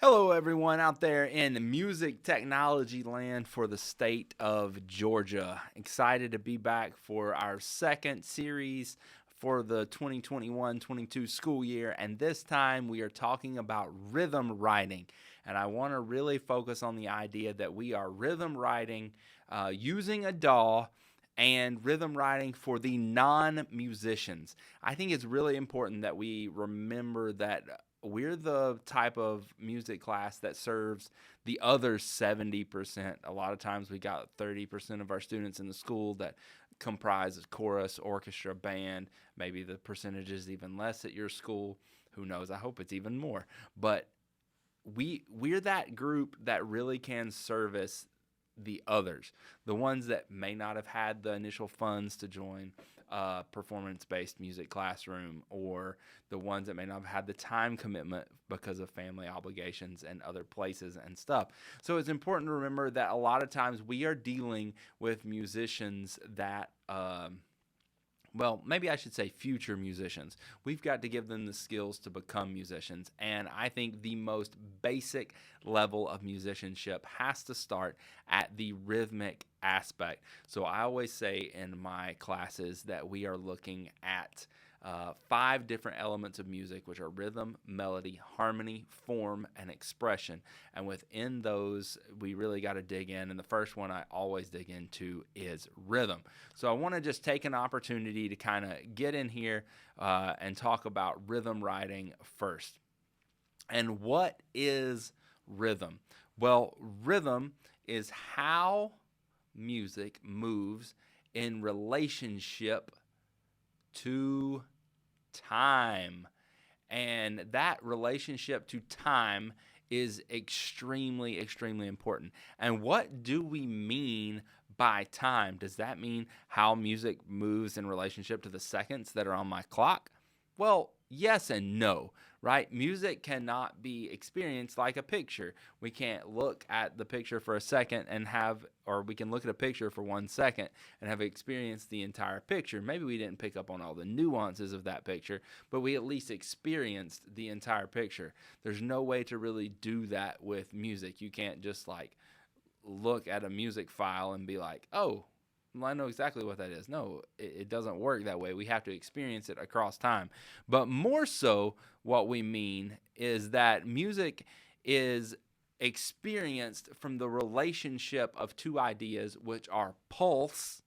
Hello, everyone out there in music technology land for the state of Georgia. Excited to be back for our second series for the 2021-22 school year, and this time we are talking about rhythm writing. And I want to really focus on the idea that we are rhythm writing using a DAW and rhythm writing for the non musicians. I think it's really important that we remember that we're the type of music class that serves the other 70%. A lot of times we got 30% of our students in the school that comprises chorus, orchestra, band. Maybe the percentage is even less at your school. Who knows? I hope it's even more. But we're that group that really can service the others, the ones that may not have had the initial funds to join a performance-based music classroom, or the ones that may not have had the time commitment because of family obligations and other places and stuff. So it's important to remember that a lot of times we are dealing with musicians that well, maybe I should say future musicians. We've got to give them the skills to become musicians. And I think the most basic level of musicianship has to start at the rhythmic aspect. So I always say in my classes that we are looking at five different elements of music, which are rhythm, melody, harmony, form, and expression. And within those, we really got to dig in. And the first one I always dig into is rhythm. So I want to just take an opportunity to kind of get in here and talk about rhythm writing first. And what is rhythm? Well, rhythm is how music moves in relationship to time. And that relationship to time is extremely, extremely important. And what do we mean by time? Does that mean how music moves in relationship to the seconds that are on my clock? Well, yes and no, right? Music cannot be experienced like a picture. We can't look at the picture for a second and have, or we can look at a picture for 1 second and have experienced the entire picture. Maybe we didn't pick up on all the nuances of that picture, but we at least experienced the entire picture. There's no way to really do that with music. You can't just like look at a music file and be like, oh, well, I know exactly what that is. No, it doesn't work that way. We have to experience it across time. But more so, what we mean is that music is experienced from the relationship of two ideas, which are pulse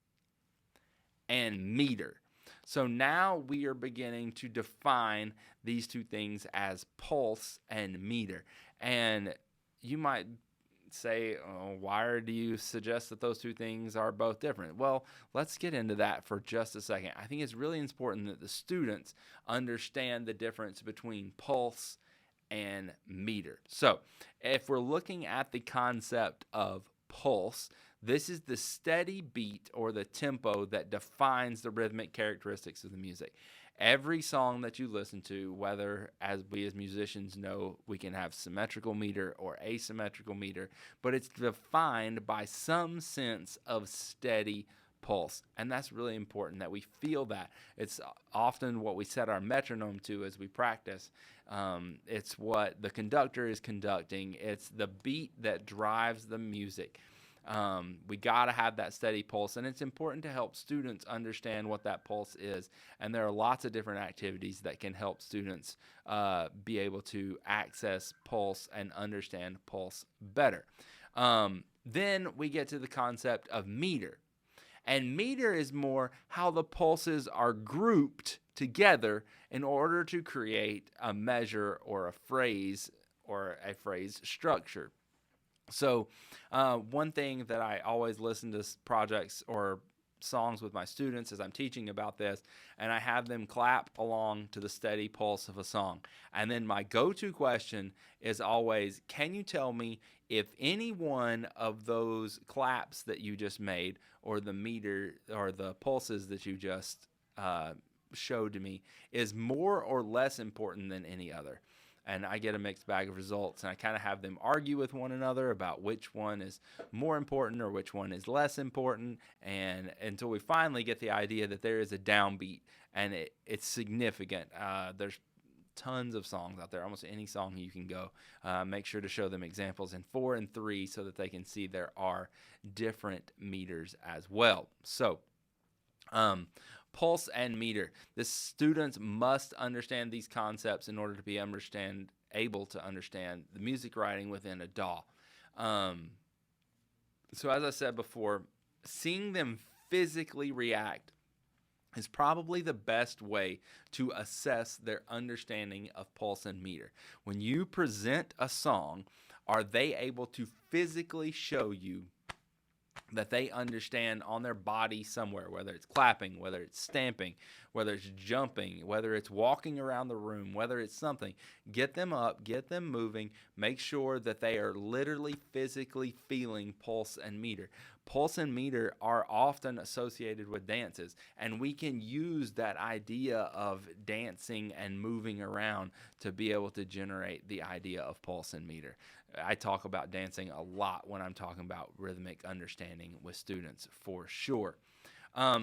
and meter. So now we are beginning to define these two things as pulse and meter. And you might say, oh, why do you suggest that those two things are both different? Well, let's get into that for just a second. I think it's really important that the students understand the difference between pulse and meter. So, if we're looking at the concept of pulse, this is the steady beat or the tempo that defines the rhythmic characteristics of the music. Every song that you listen to, whether as we as musicians know, we can have symmetrical meter or asymmetrical meter, but it's defined by some sense of steady pulse. And that's really important that we feel that. It's often what we set our metronome to as we practice. It's what the conductor is conducting. It's the beat that drives the music. We got to have that steady pulse, and it's important to help students understand what that pulse is. And there are lots of different activities that can help students be able to access pulse and understand pulse better. Then we get to the concept of meter. And meter is more how the pulses are grouped together in order to create a measure or a phrase structure. So, one thing that I always listen to projects or songs with my students as I'm teaching about this, and I have them clap along to the steady pulse of a song. And then my go-to question is always, can you tell me if any one of those claps that you just made, or the meter or the pulses that you just showed to me, is more or less important than any other? And I get a mixed bag of results, and I kind of have them argue with one another about which one is more important or which one is less important, and until we finally get the idea that there is a downbeat and it's significant. There's tons of songs out there. Almost any song you can go. Make sure to show them examples in 4 and 3 so that they can see there are different meters as well. So, pulse and meter. The students must understand these concepts in order to be able to understand the music writing within a DAW. So as I said before, seeing them physically react is probably the best way to assess their understanding of pulse and meter. When you present a song, are they able to physically show you that they understand on their body somewhere, whether it's clapping, whether it's stamping, whether it's jumping, whether it's walking around the room, whether it's something. Get them up, get them moving, make sure that they are literally physically feeling pulse and meter. Pulse and meter are often associated with dances, and we can use that idea of dancing and moving around to be able to generate the idea of pulse and meter. I talk about dancing a lot when I'm talking about rhythmic understanding with students, for sure.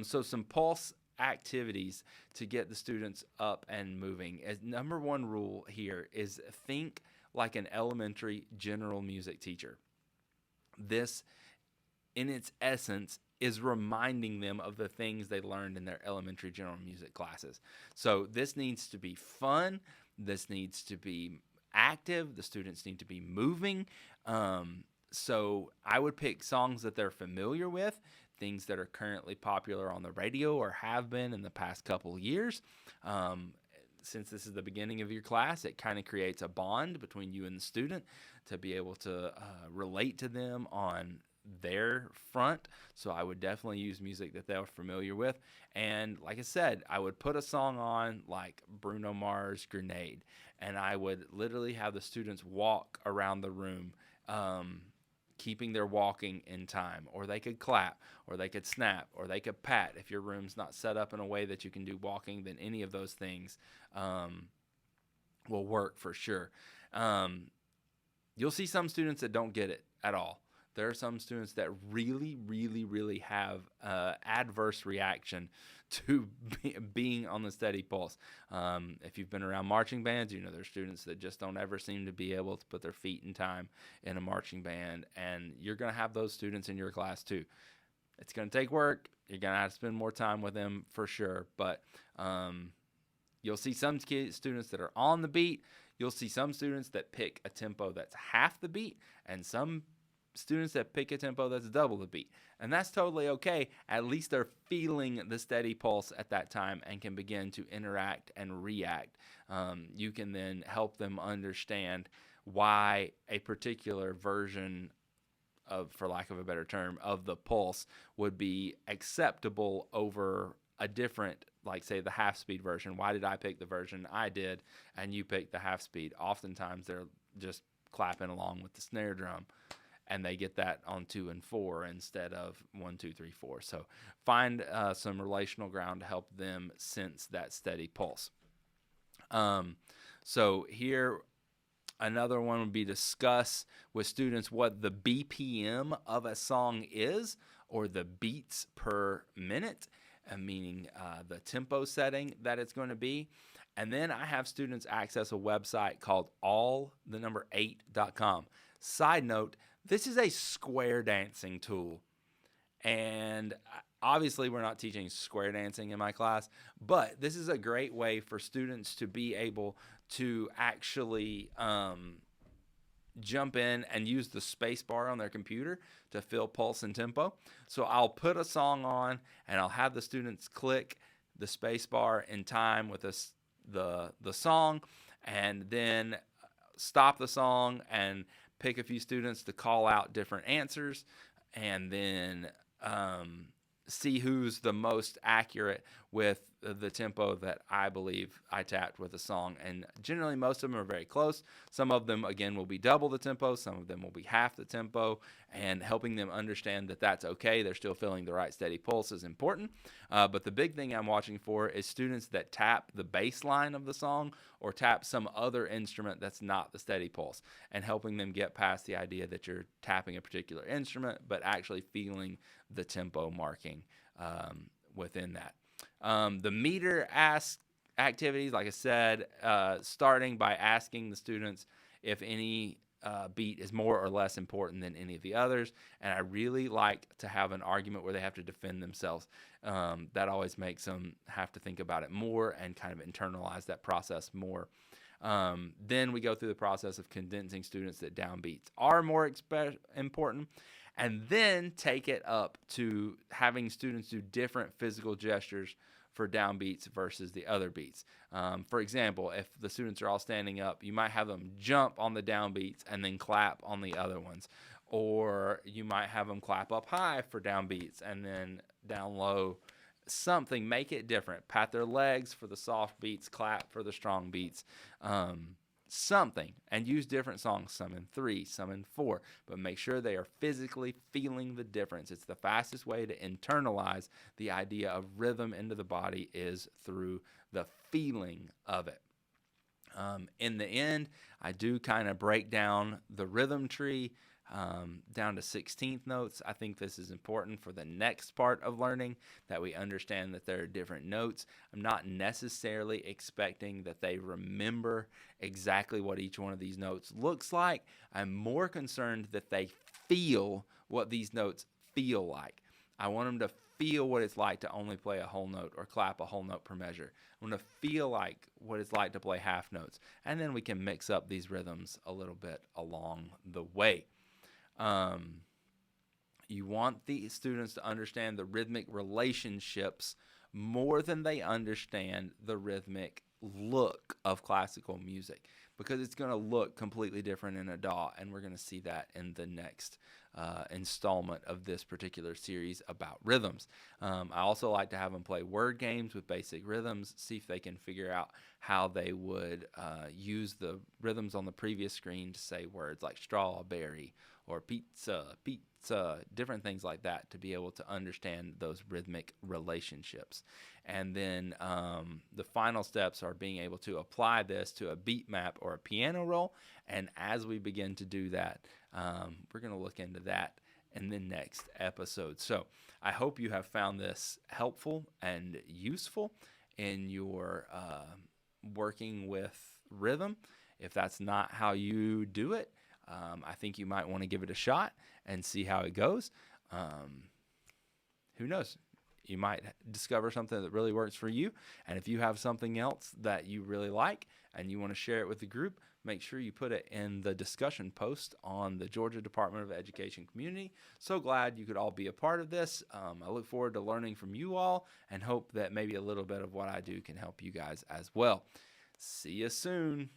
So some pulse activities to get the students up and moving. As number one rule here is think like an elementary general music teacher. This, in its essence, is reminding them of the things they learned in their elementary general music classes. So this needs to be fun. This needs to be active. The students need to be moving. So I would pick songs that they're familiar with, things that are currently popular on the radio or have been in the past couple years. Since this is the beginning of your class, it kind of creates a bond between you and the student to be able to relate to them on their front. So I would definitely use music that they're familiar with. And like I said, I would put a song on like Bruno Mars' Grenade, and I would literally have the students walk around the room, keeping their walking in time. Or they could clap, or they could snap, or they could pat. If your room's not set up in a way that you can do walking, then any of those things will work for sure. You'll see some students that don't get it at all. There are some students that really have adverse reaction to being on the steady pulse. If you've been around marching bands, you know there's students that just don't ever seem to be able to put their feet in time in a marching band, and you're going to have those students in your class too. It's going to take work. You're going to have to spend more time with them for sure, but you'll see some students that are on the beat. You'll see some students that pick a tempo that's half the beat, and some students that pick a tempo that's double the beat. And that's totally okay. At least they're feeling the steady pulse at that time and can begin to interact and react. You can then help them understand why a particular version of, for lack of a better term, of the pulse would be acceptable over a different, like say the half speed version. Why did I pick the version I did and you picked the half speed? Oftentimes they're just clapping along with the snare drum, and they get that on 2 and 4 instead of 1, 2, 3, 4. So find some relational ground to help them sense that steady pulse. So here, another one would be discuss with students what the BPM of a song is, or the beats per minute, meaning the tempo setting that it's going to be. And then I have students access a website called all8.com. Side note, this is a square dancing tool, and obviously we're not teaching square dancing in my class, but this is a great way for students to be able to actually jump in and use the space bar on their computer to feel pulse and tempo. So I'll put a song on, and I'll have the students click the space bar in time with the song, and then stop the song and pick a few students to call out different answers, and then see who's the most accurate with the tempo that I believe I tapped with a song. And generally most of them are very close. Some of them, again, will be double the tempo. Some of them will be half the tempo, and helping them understand that that's okay. They're still feeling the right steady pulse is important. But the big thing I'm watching for is students that tap the bass line of the song or tap some other instrument that's not the steady pulse, and helping them get past the idea that you're tapping a particular instrument, but actually feeling the tempo marking within that. The meter activities, like I said, starting by asking the students if any beat is more or less important than any of the others. And I really like to have an argument where they have to defend themselves. That always makes them have to think about it more and kind of internalize that process more. Then we go through the process of condensing students that downbeats are more important, and then take it up to having students do different physical gestures for downbeats versus the other beats. For example, if the students are all standing up, you might have them jump on the downbeats and then clap on the other ones. Or you might have them clap up high for downbeats and then down low. Something, make it different. Pat their legs for the soft beats, clap for the strong beats. Something, and use different songs, some in 3, some in 4, but make sure they are physically feeling the difference. It's the fastest way to internalize the idea of rhythm into the body is through the feeling of it. In the end, I do kind of break down the rhythm tree down to 16th notes. I think this is important for the next part of learning, that we understand that there are different notes. I'm not necessarily expecting that they remember exactly what each one of these notes looks like. I'm more concerned that they feel what these notes feel like. I want them to feel what it's like to only play a whole note or clap a whole note per measure. I want to feel like what it's like to play half notes. And then we can mix up these rhythms a little bit along the way. You want the students to understand the rhythmic relationships more than they understand the rhythmic look of classical music, because it's going to look completely different in a DAW, and we're going to see that in the next installment of this particular series about rhythms. I also like to have them play word games with basic rhythms, see if they can figure out how they would use the rhythms on the previous screen to say words like strawberry or pizza, different things like that, to be able to understand those rhythmic relationships. And then the final steps are being able to apply this to a beat map or a piano roll. And as we begin to do that, we're going to look into that in the next episode. So I hope you have found this helpful and useful in your working with rhythm. If that's not how you do it, I think you might want to give it a shot and see how it goes. Who knows? You might discover something that really works for you. And if you have something else that you really like and you want to share it with the group, make sure you put it in the discussion post on the Georgia Department of Education community. So glad you could all be a part of this. I look forward to learning from you all and hope that maybe a little bit of what I do can help you guys as well. See you soon.